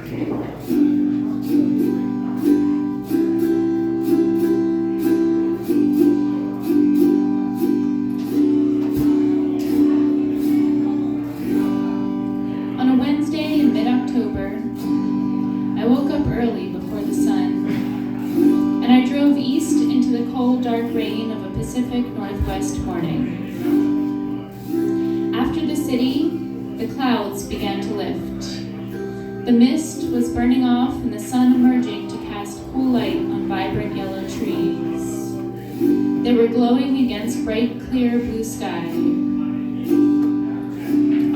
On a Wednesday in mid-October, I woke up early before the sun, and I drove east into the cold, dark rain of a Pacific Northwest morning. After the city, the clouds began to lift. The mist was burning off and the sun emerging to cast cool light on vibrant yellow trees. They were glowing against bright, clear blue sky.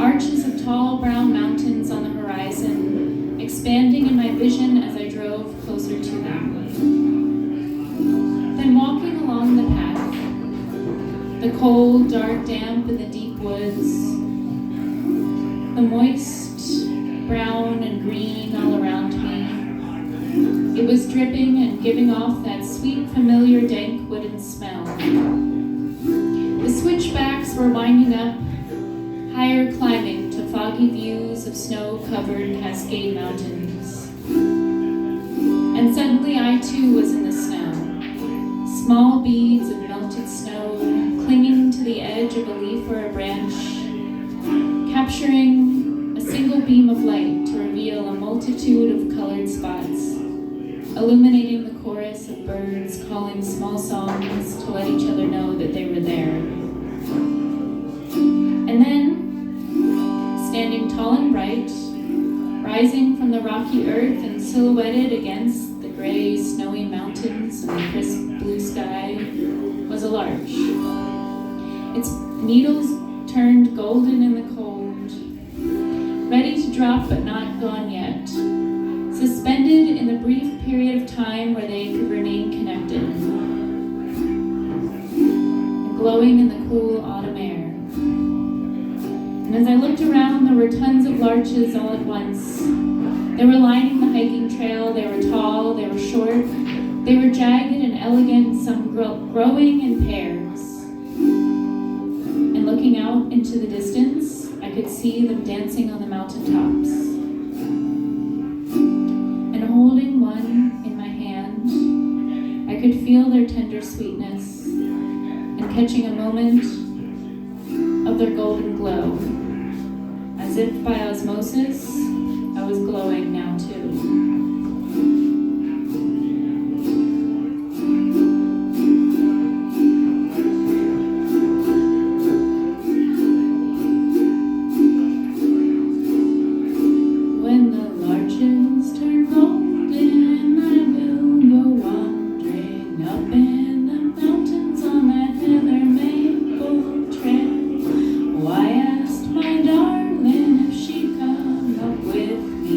Arches of tall brown mountains on the horizon, expanding in my vision as I drove closer to them. Then walking along the path, the cold, dark damp in the deep woods, the moist, brown and green all around me. It was dripping and giving off that sweet, familiar, dank wooden smell. The switchbacks were winding up, higher climbing to foggy views of snow-covered Cascade Mountains. And suddenly I too was in the snow. Small beads of melted snow clinging to the edge of a leaf or a branch, capturing a single beam of light to reveal a multitude of colored spots, illuminating the chorus of birds calling small songs to let each other know that they were there. And then, standing tall and bright, rising from the rocky earth and silhouetted against the gray, snowy mountains and the crisp blue sky, was a larch. Its needles turned golden in the cold, ready to drop but not gone yet, suspended in the brief period of time where they could remain connected, and glowing in the cool autumn air. And as I looked around, there were tons of larches all at once. They were lining the hiking trail. They were tall, they were short, they were jagged and elegant, some growing in pairs. And looking out into the distance, I could see them dancing on the mountaintops. And holding one in my hand, I could feel their tender sweetness and catching a moment of their golden glow. As if by osmosis, I was glowing now too. When the larches turn golden, I will go wandering up in the mountains on that heather maple trail. Oh, I asked my darling if she'd come up with me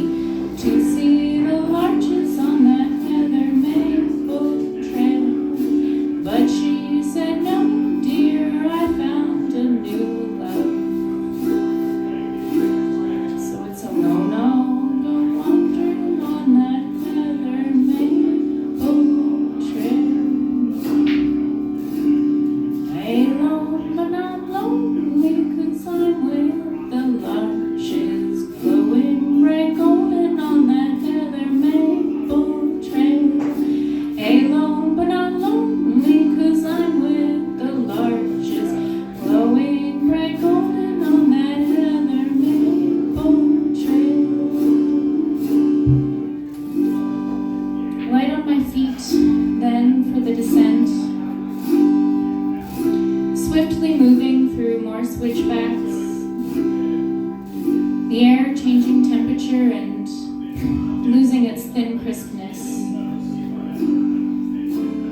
to see the larches on that heather maple trail. But she said, no, dear, I found a new love. So it's a no-no, go wandering on that heather maple trail. Alone but not lonely, 'cause I'm with the larches, glowing bright golden on that heather maple trail. Alone but not lonely, 'cause I'm with the larches, glowing bright golden on that heather maple trail. Light on my feet, then for the descent, swiftly moving through more switchbacks, the air changing temperature and losing its thin crispness,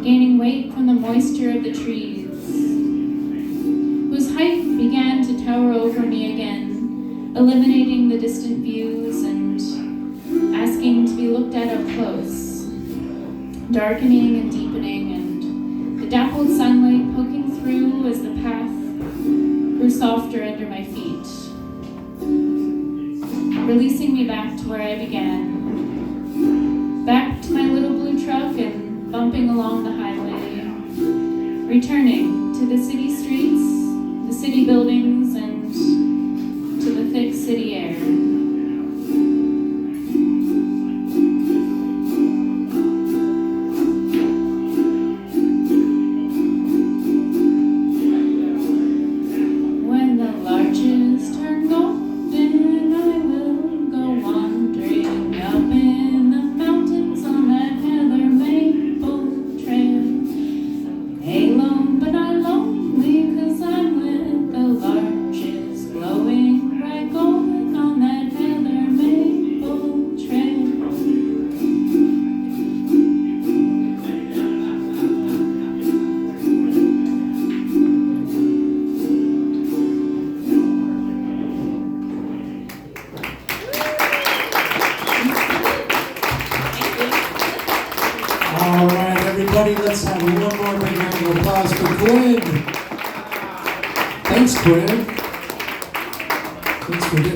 gaining weight from the moisture of the trees, whose height began to tower over me again, eliminating the distant views and asking to be looked at up close, darkening and deepening, and the dappled sunlight poking through as the path grew softer under my feet, releasing me back to where I began, back to my little blue truck and bumping along the highway, returning to the city streets, the city buildings, and to the thick city air. everybody. Let's have one more big round of applause for Quinn. Thanks, Quinn. Thanks for getting